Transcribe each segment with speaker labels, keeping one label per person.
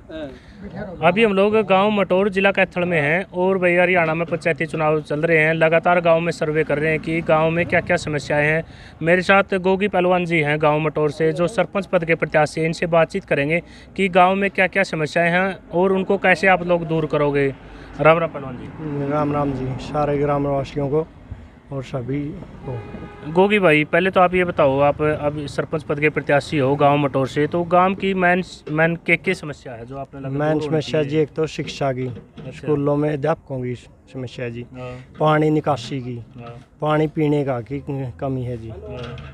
Speaker 1: अभी हम लोग गांव मटोर जिला कैथल में हैं और भैया हरियाणा में पंचायती चुनाव चल रहे हैं। लगातार गांव में सर्वे कर रहे हैं कि गांव में क्या क्या समस्याएं हैं। मेरे साथ गोगी पहलवान जी हैं गांव मटोर से, जो सरपंच पद के प्रत्याशी हैं। इनसे बातचीत करेंगे कि गांव में क्या क्या समस्याएं हैं और उनको कैसे आप लोग दूर करोगे। राम राम पहलवान जी।
Speaker 2: राम राम जी, सारे ग्रामवासियों को और सभी को।
Speaker 1: गोगी भाई, पहले तो आप ये बताओ, आप अब सरपंच पद के प्रत्याशी हो गांव मटोर से, तो गांव की मेन क्या समस्या है जो आपने लगा
Speaker 2: मेन समस्या जी, एक तो शिक्षा की, स्कूलों में अध्यापकों की समस्या जी, पानी निकासी की, पानी पीने का की कमी है जी।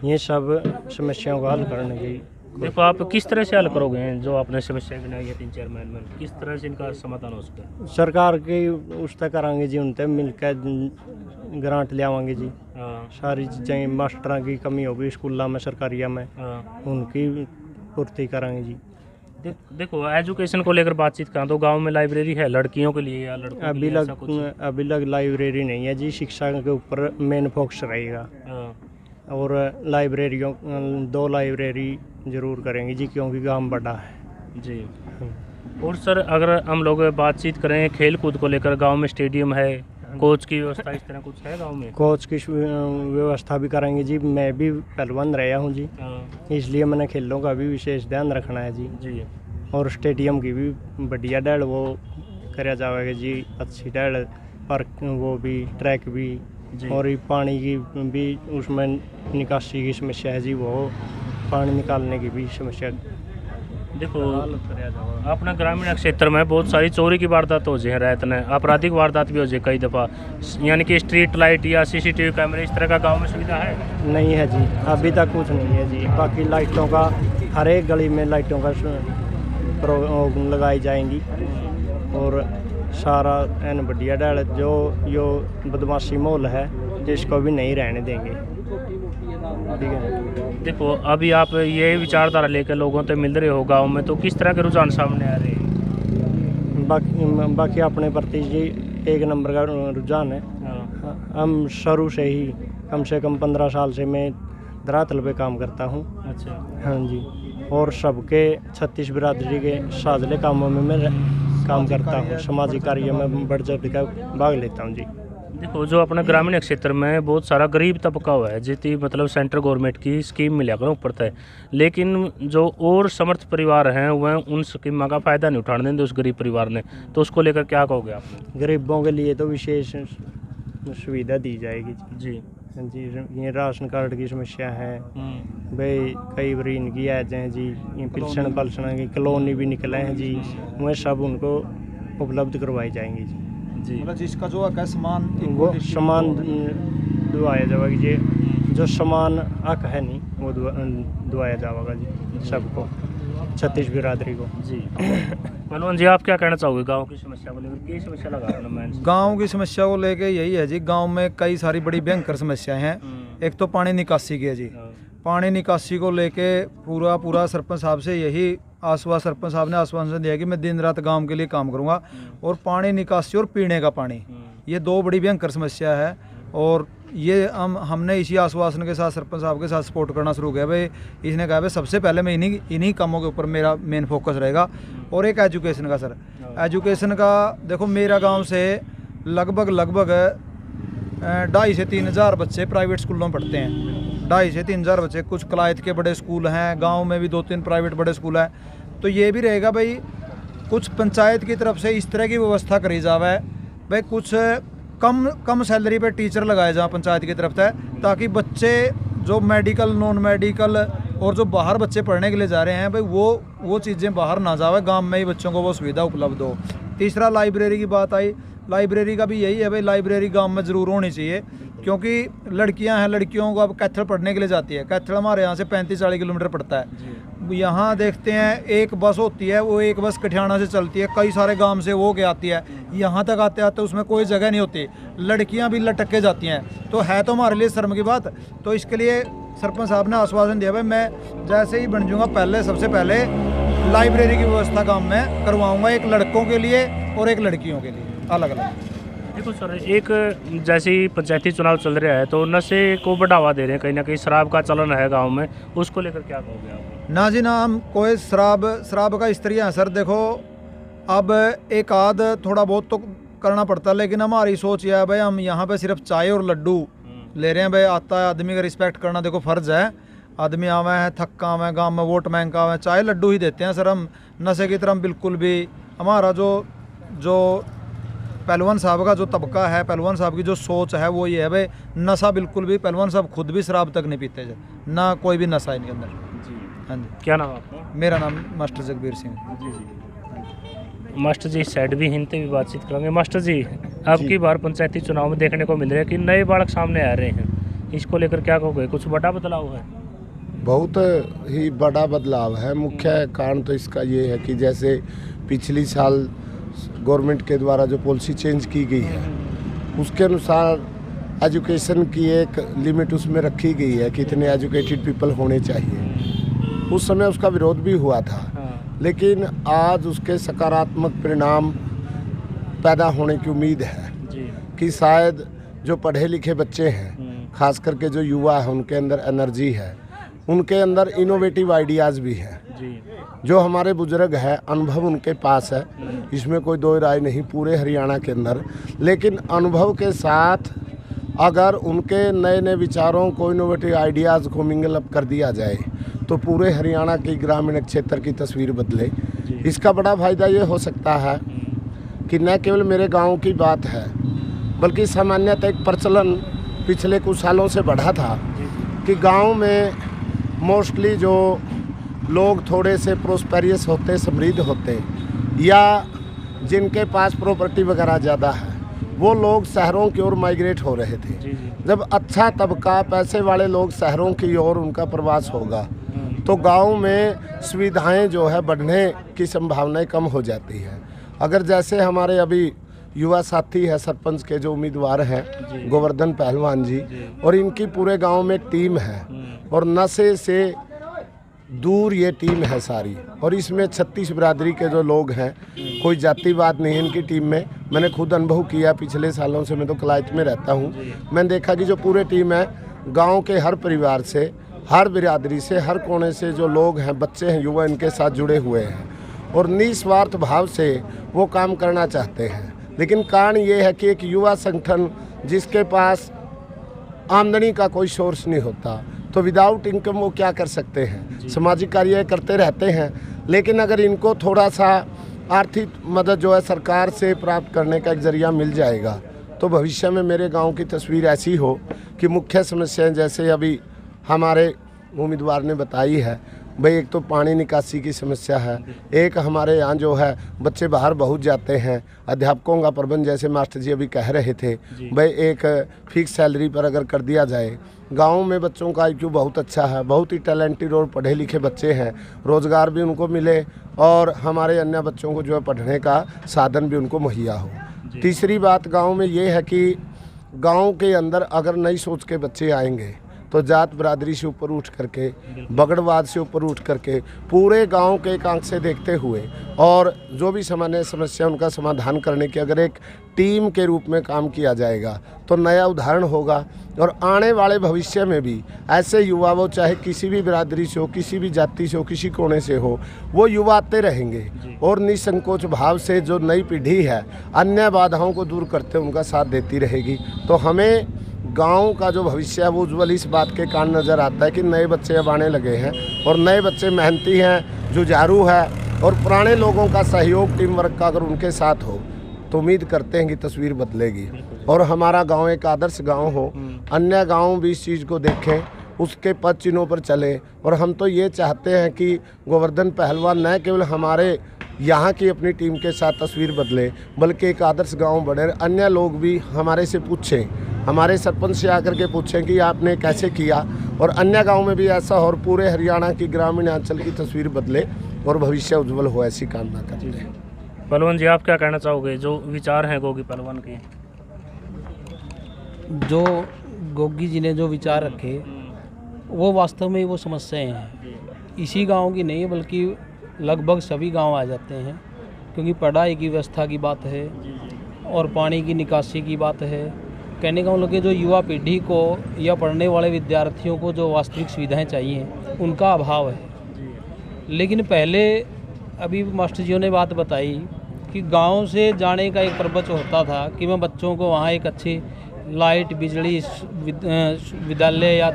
Speaker 2: ये सब समस्याओं का हल करने की।
Speaker 1: देखो, आप किस तरह से हल करोगे जो आपने समस्या गिनाई है 3-4 महीने में, किस तरह से इनका समाधान हो सकता है?
Speaker 2: सरकार की उस तक कराएंगे जी, उनसे मिलकर ग्रांट ले आवांगे जी। सारी चीज़ें, मास्टरों की कमी होगी स्कूलों में, सरकारिया में, उनकी पूर्ति कराएंगे जी।
Speaker 1: देखो, एजुकेशन को लेकर बातचीत करें तो गांव में लाइब्रेरी है लड़कियों के लिए या लड़कों के लिए?
Speaker 2: अभी लग लाइब्रेरी नहीं है जी। शिक्षा के ऊपर मेन फोकस रहेगा और लाइब्रेरियों 2 लाइब्रेरी ज़रूर करेंगे जी, क्योंकि गांव बड़ा है
Speaker 1: जी। और सर, अगर हम लोग बातचीत करें खेल कूद को लेकर, गांव में स्टेडियम है, कोच की व्यवस्था इस तरह कुछ है गांव में?
Speaker 2: कोच की व्यवस्था भी कराएंगे जी। मैं भी पहलवान रहा हूँ जी, इसलिए मैंने खेलों का भी विशेष ध्यान रखना है जी। और स्टेडियम की भी बढ़िया डैल वो करा जाएगा जी, अच्छी डैल, पार्क वो भी, ट्रैक भी, और ये पानी की भी उसमें निकासी की समस्या है जी, वो पानी निकालने की भी समस्या।
Speaker 1: देखो, अपना ग्रामीण क्षेत्र में बहुत सारी चोरी की वारदात हो जाए, रात में आपराधिक वारदात भी हो जाए कई दफ़ा, यानी कि स्ट्रीट लाइट या सीसीटीवी कैमरे इस तरह का गांव में सुविधा है?
Speaker 2: नहीं है जी, अभी तक कुछ नहीं है जी। बाकी लाइटों का, हर एक गली में लाइटों का लगाई जाएंगी और सारा एन बढ़िया डाल, जो यो बदमाशी माहौल है जिसको भी नहीं रहने देंगे, ठीक है।
Speaker 1: देखो, अभी आप ये विचारधारा लेकर लोगों से मिल रहे हो गांव में, तो किस तरह के रुझान सामने आ रहे हैं?
Speaker 2: बाकी अपने प्रति जी 1 नंबर का रुझान है। हम शुरू से ही, कम से कम 15 साल से मैं धरातल पे काम करता हूँ।
Speaker 1: अच्छा।
Speaker 2: हाँ जी, और सबके 36 बिरादरी के साझले कामों में मैं काम करता हूँ। सामाजिक कार्य में बढ़ चढ़ कर भाग लेता हूँ जी।
Speaker 1: देखो, जो अपने ग्रामीण क्षेत्र में बहुत सारा गरीब तबका हुआ है, जितनी मतलब सेंट्रल गवर्नमेंट की स्कीम मिला करो ऊपर तक, लेकिन जो और समर्थ परिवार हैं वह उन स्कीम का फ़ायदा नहीं उठाने देंगे उस गरीब परिवार ने, तो उसको लेकर क्या कहोगे आप?
Speaker 2: गरीबों के लिए तो विशेष सुविधा दी जाएगी
Speaker 1: जी
Speaker 2: जी। ये राशन कार्ड की समस्या है भाई, कई बार इनकी है जी, ये पिलसन पलसन की कॉलोनी भी निकले हैं जी, वह सब उनको उपलब्ध करवाई जाएंगी जी।
Speaker 3: मतलब जिसका जो है सामान,
Speaker 2: वो सामान दुआया जाएगा जी, जो सामान हक है नहीं वो दुआया जाएगा जी सबको, 36 बिरादरी को
Speaker 1: जी। पहलवान जी, आप क्या कहना चाहोगे गांव की समस्या को लेकर? क्या समस्या लगा अपना मैन?
Speaker 3: गांव की समस्या को लेके यही है जी, गांव में कई सारी बड़ी भयंकर समस्याएं हैं। एक तो पानी निकासी की है जी। पानी निकासी को लेके पूरा सरपंच साहब से यही सरपंच साहब ने आश्वासन दिया कि मैं दिन रात गांव के लिए काम करूंगा, और पानी निकासी और पीने का पानी, ये 2 बड़ी भयंकर समस्या है। और ये हमने इसी आश्वासन के साथ सरपंच साहब के साथ सपोर्ट करना शुरू किया भाई। इसने कहा भाई सबसे पहले मैं इन्हीं कामों के ऊपर मेरा मेन फोकस रहेगा। और एक एजुकेशन का सर, एजुकेशन का देखो, मेरा गांव से लगभग 2,500 से 3,000 बच्चे प्राइवेट स्कूलों में पढ़ते हैं। 2,500 से 3,000 बच्चे, कुछ कलायत के बड़े स्कूल हैं, गांव में भी 2-3 प्राइवेट बड़े स्कूल हैं। तो ये भी रहेगा भाई, कुछ पंचायत की तरफ से इस तरह की व्यवस्था करी जावे भाई, कुछ कम सैलरी पे टीचर लगाए जाए पंचायत की तरफ से, ताकि बच्चे जो मेडिकल, नॉन मेडिकल और जो बाहर बच्चे पढ़ने के लिए जा रहे हैं भाई, वो चीज़ें बाहर ना जावे, गांव में ही बच्चों को वो सुविधा उपलब्ध हो। तीसरा, लाइब्रेरी की बात आई। लाइब्रेरी का भी यही है भाई, लाइब्रेरी गांव में ज़रूर होनी चाहिए, क्योंकि लड़कियां हैं, लड़कियों को अब कैथल पढ़ने के लिए जाती है। कैथल हमारे यहाँ से 35-40 किलोमीटर पड़ता है। यहाँ देखते हैं एक बस होती है, वो एक बस कठियाना से चलती है, कई सारे गांव से वो के आती है, यहाँ तक आते आते उसमें कोई जगह नहीं होती, लड़कियाँ भी लटक के जाती हैं। तो है तो हमारे लिए शर्म की बात। तो इसके लिए सरपंच साहब ने आश्वासन दिया भाई, मैं जैसे ही बन जाऊँगा सबसे पहले लाइब्रेरी की व्यवस्था गाँव में करवाऊँगा, एक लड़कों के लिए और एक लड़कियों के लिए अलग अलग।
Speaker 1: देखो सर, एक जैसे ही पंचायती चुनाव चल रहा है तो नशे को बढ़ावा दे रहे हैं, कहीं ना कहीं शराब का चलन है गांव में, उसको लेकर क्या कहोगे आप?
Speaker 3: ना जी ना, हम कोई शराब का इस तरह है सर। देखो, अब एक आध थोड़ा बहुत तो करना पड़ता है, लेकिन हमारी सोच यह है भाई हम यहाँ पे सिर्फ चाय और लड्डू ले रहे हैं। भाई आता है आदमी का रिस्पेक्ट करना देखो फ़र्ज़ है। आदमी आवे है, थक्का आवे, गाँव में वोट बैंक आवे, चाय लड्डू ही देते हैं सर। हम नशे की तरफ बिल्कुल भी, हमारा जो पहलवान साहब का जो तबका है, पहलवान साहब की जो सोच है वो ये है भाई नशा बिल्कुल भी, पहलवान साहब खुद भी शराब तक नहीं पीते सर, ना कोई भी नशा इनके अंदर जी। हाँ जी।
Speaker 1: क्या नाम आपका?
Speaker 3: मेरा नाम मास्टर जगबीर सिंह।
Speaker 1: जी जी। मास्टर जी साइड भी हिंदी भी बातचीत करेंगे। मास्टर जी, अब की बार पंचायती चुनाव में देखने को मिल रहा है कि नए बालक सामने आ रहे हैं, इसको लेकर क्या कहोगे? कुछ बड़ा बदलाव है?
Speaker 4: बहुत ही बड़ा बदलाव है। मुख्य कारण तो इसका ये है कि जैसे पिछली साल गवर्नमेंट के द्वारा जो पॉलिसी चेंज की गई है उसके अनुसार एजुकेशन की एक लिमिट उसमें रखी गई है कि इतने एजुकेटेड पीपल होने चाहिए। उस समय उसका विरोध भी हुआ था, लेकिन आज उसके सकारात्मक परिणाम पैदा होने की उम्मीद है कि शायद जो पढ़े लिखे बच्चे हैं, खास करके जो युवा है, उनके अंदर एनर्जी है, उनके अंदर इनोवेटिव आइडियाज़ भी हैं। जो हमारे बुजुर्ग हैं, अनुभव उनके पास है, इसमें कोई दो राय नहीं पूरे हरियाणा के अंदर। लेकिन अनुभव के साथ अगर उनके नए नए विचारों को, इनोवेटिव आइडियाज़ को मिंगल अप कर दिया जाए तो पूरे हरियाणा के ग्रामीण क्षेत्र की तस्वीर बदले। इसका बड़ा फायदा ये हो सकता है कि न केवल मेरे गांव की बात है, बल्कि सामान्यतः एक प्रचलन पिछले कुछ सालों से बढ़ा था कि गांव में मोस्टली जो लोग थोड़े से प्रोस्पेरियस होते, समृद्ध होते, या जिनके पास प्रॉपर्टी वगैरह ज़्यादा है, वो लोग शहरों की ओर माइग्रेट हो रहे थे। जब अच्छा तबका, पैसे वाले लोग शहरों की ओर उनका प्रवास होगा तो गांव में सुविधाएं जो है बढ़ने की संभावनाएं कम हो जाती है। अगर जैसे हमारे अभी युवा साथी है सरपंच के जो उम्मीदवार हैं गोवर्धन पहलवान जी, और इनकी पूरे गांव में टीम है और नशे से दूर ये टीम है सारी, और इसमें 36 बिरादरी के जो लोग हैं, कोई जातिवाद नहीं है इनकी टीम में। मैंने खुद अनुभव किया, पिछले सालों से मैं तो कलायत में रहता हूँ। मैंने देखा कि जो पूरे टीम है, गांव के हर परिवार से, हर बिरादरी से, हर कोने से जो लोग हैं, बच्चे हैं, युवा इनके साथ जुड़े हुए हैं और निस्वार्थ भाव से वो काम करना चाहते हैं। लेकिन कारण ये है कि एक युवा संगठन जिसके पास आमदनी का कोई सोर्स नहीं होता, तो विदाउट इनकम वो क्या कर सकते हैं? सामाजिक कार्य करते रहते हैं। लेकिन अगर इनको थोड़ा सा आर्थिक मदद जो है सरकार से प्राप्त करने का एक जरिया मिल जाएगा तो भविष्य में मेरे गांव की तस्वीर ऐसी हो कि मुख्य समस्याएं जैसे अभी हमारे उम्मीदवार ने बताई है, भाई एक तो पानी निकासी की समस्या है, एक हमारे यहाँ जो है बच्चे बाहर बहुत जाते हैं, अध्यापकों का प्रबंध जैसे मास्टर जी अभी कह रहे थे, भाई एक फिक्स सैलरी पर अगर कर दिया जाए। गाँव में बच्चों का IQ बहुत अच्छा है, बहुत ही टैलेंटेड और पढ़े लिखे बच्चे हैं, रोज़गार भी उनको मिले और हमारे अन्य बच्चों को जो है पढ़ने का साधन भी उनको मुहैया हो। तीसरी बात गाँव में ये है कि गाँव के अंदर अगर नई सोच के बच्चे आएंगे तो जात बरादरी से ऊपर उठ करके, बगड़वाद से ऊपर उठ करके, पूरे गांव के एक आंख से देखते हुए और जो भी सामान्य समस्या उनका समाधान करने की अगर एक टीम के रूप में काम किया जाएगा तो नया उदाहरण होगा। और आने वाले भविष्य में भी ऐसे युवा, वो चाहे किसी भी बिरादरी से हो, किसी भी जाति से हो, किसी कोने से हो, वो युवा आते रहेंगे और निसंकोच भाव से जो नई पीढ़ी है अन्य बाधाओं को दूर करते उनका साथ देती रहेगी। तो हमें गांव का जो भविष्य है वो उज्ज्वल इस बात के कारण नज़र आता है कि नए बच्चे अब आने लगे हैं और नए बच्चे मेहनती हैं, जुझारू है, और पुराने लोगों का सहयोग, टीम वर्क का अगर उनके साथ हो तो उम्मीद करते हैं कि तस्वीर बदलेगी और हमारा गांव एक आदर्श गांव हो, अन्य गांव भी इस चीज़ को देखें, उसके पद चिन्हों पर चले। और हम तो ये चाहते हैं कि गोवर्धन पहलवान न केवल हमारे यहाँ की अपनी टीम के साथ तस्वीर बदले, बल्कि एक आदर्श गांव बने, अन्य लोग भी हमारे से पूछें, हमारे सरपंच से आकर के पूछें कि आपने कैसे किया, और अन्य गांव में भी ऐसा हो और पूरे हरियाणा की ग्रामीण अंचल की तस्वीर बदले और भविष्य उज्जवल हो, ऐसी कामना करते हैं।
Speaker 1: पहलवान जी, आप क्या कहना चाहोगे? जो विचार हैं गोगी पहलवान के,
Speaker 5: जो गोगी जी ने जो विचार रखे वो वास्तव में वो समस्याएं हैं, इसी गांव की नहीं बल्कि लगभग सभी गांव आ जाते हैं, क्योंकि पढ़ाई की व्यवस्था की बात है और पानी की निकासी की बात है। कहने का मतलब कि जो युवा पीढ़ी को या पढ़ने वाले विद्यार्थियों को जो वास्तविक सुविधाएं चाहिए उनका अभाव है। लेकिन पहले अभी मास्टर जियों ने बात बताई कि गांव से जाने का एक प्रपंच होता था कि मैं बच्चों को वहाँ एक अच्छी लाइट, बिजली, विद्यालय या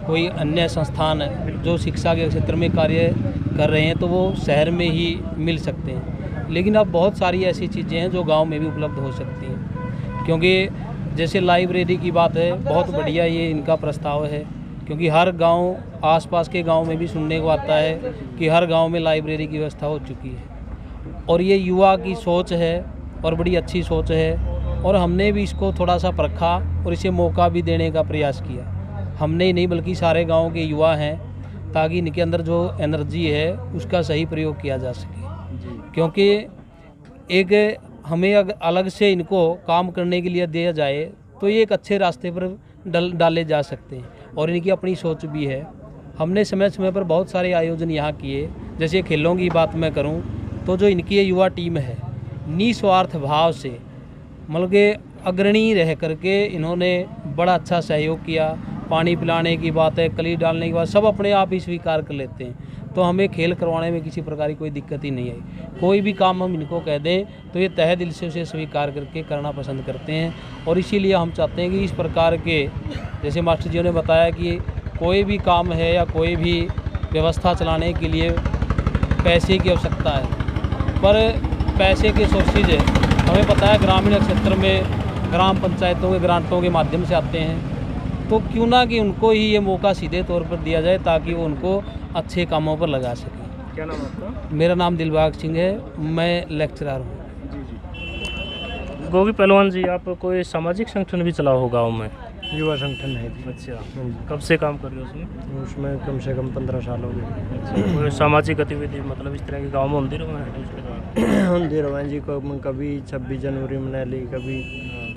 Speaker 5: कोई अन्य संस्थान जो शिक्षा के क्षेत्र में कार्य कर रहे हैं तो वो शहर में ही मिल सकते हैं। लेकिन अब बहुत सारी ऐसी चीज़ें हैं जो गांव में भी उपलब्ध हो सकती हैं, क्योंकि जैसे लाइब्रेरी की बात है, बहुत बढ़िया ये इनका प्रस्ताव है, क्योंकि हर गांव, आसपास के गांव में भी सुनने को आता है कि हर गांव में लाइब्रेरी की व्यवस्था हो चुकी है। और ये युवा की सोच है और बड़ी अच्छी सोच है, और हमने भी इसको थोड़ा सा परखा और इसे मौका भी देने का प्रयास किया। हमने ही नहीं बल्कि सारे गांव के युवा हैं, ताकि इनके अंदर जो एनर्जी है उसका सही प्रयोग किया जा सके। क्योंकि एक हमें अलग से इनको काम करने के लिए दिया जाए तो ये एक अच्छे रास्ते पर डाले जा सकते हैं, और इनकी अपनी सोच भी है। हमने समय समय पर बहुत सारे आयोजन यहाँ किए। जैसे खेलों की बात मैं करूँ तो जो इनकी ये युवा टीम है, निस्वार्थ भाव से मतलब कि अग्रणी रह करके इन्होंने बड़ा अच्छा सहयोग किया। पानी पिलाने की बात है, कली डालने की बात, सब अपने आप ही स्वीकार कर लेते हैं। तो हमें खेल करवाने में किसी प्रकार की कोई दिक्कत ही नहीं आई। कोई भी काम हम इनको कह दें तो ये तहे दिल से उसे स्वीकार करके करना पसंद करते हैं। और इसीलिए हम चाहते हैं कि इस प्रकार के, जैसे मास्टर जी ने बताया कि कोई भी काम है या कोई भी व्यवस्था चलाने के लिए पैसे की आवश्यकता है, पर पैसे के सोर्सेज हमें पता है ग्रामीण क्षेत्र में ग्राम पंचायतों के ग्रांटों के माध्यम से आते हैं, तो क्यों ना कि उनको ही ये मौका सीधे तौर पर दिया जाए ताकि वो उनको अच्छे कामों पर लगा सकें।
Speaker 1: क्या नाम आपका?
Speaker 5: मेरा नाम दिलबाग सिंह है, मैं लेक्चरर हूँ।
Speaker 1: गोगी पहलवान जी, आप कोई सामाजिक संगठन भी चलाओ हो गाँव में?
Speaker 2: युवा संगठन है जी।
Speaker 1: अच्छा, कब से काम कर रहे हो उसमें?
Speaker 2: उसमें कम से कम 15 साल हो गए।
Speaker 1: कोई सामाजिक गतिविधि मतलब इस तरह के गाँव में मंदिर हुए हैं?
Speaker 2: मंदिर हुए जी, कभी 26 जनवरी मना ली, कभी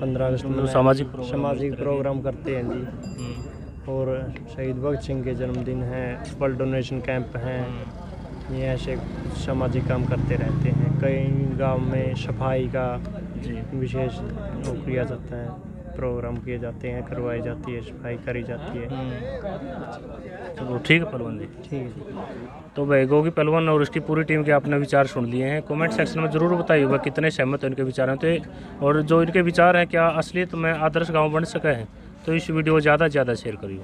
Speaker 2: 15 अगस्त में सामाजिक प्रोग्राम करते हैं जी। और शहीद भगत सिंह के जन्मदिन हैं, ब्लड डोनेशन कैंप हैं, ये ऐसे सामाजिक काम करते रहते हैं। कई गांव में सफाई का विशेष वो किया जाता है, प्रोग्राम किए जाते हैं, करवाई जाती है, सफाई करी जाती है।
Speaker 1: चलो ठीक है पहलवान जी।
Speaker 2: ठीक है।
Speaker 1: तो भाई गोगी पहलवान और उसकी पूरी टीम के आपने विचार सुन लिए हैं। कमेंट सेक्शन में ज़रूर बताइएगा कितने सहमत हैं इनके विचारों से, और जो इनके विचार हैं क्या असलियत में आदर्श गाँव बन सके हैं, तो इस वीडियो को ज़्यादा से ज़्यादा शेयर करिए।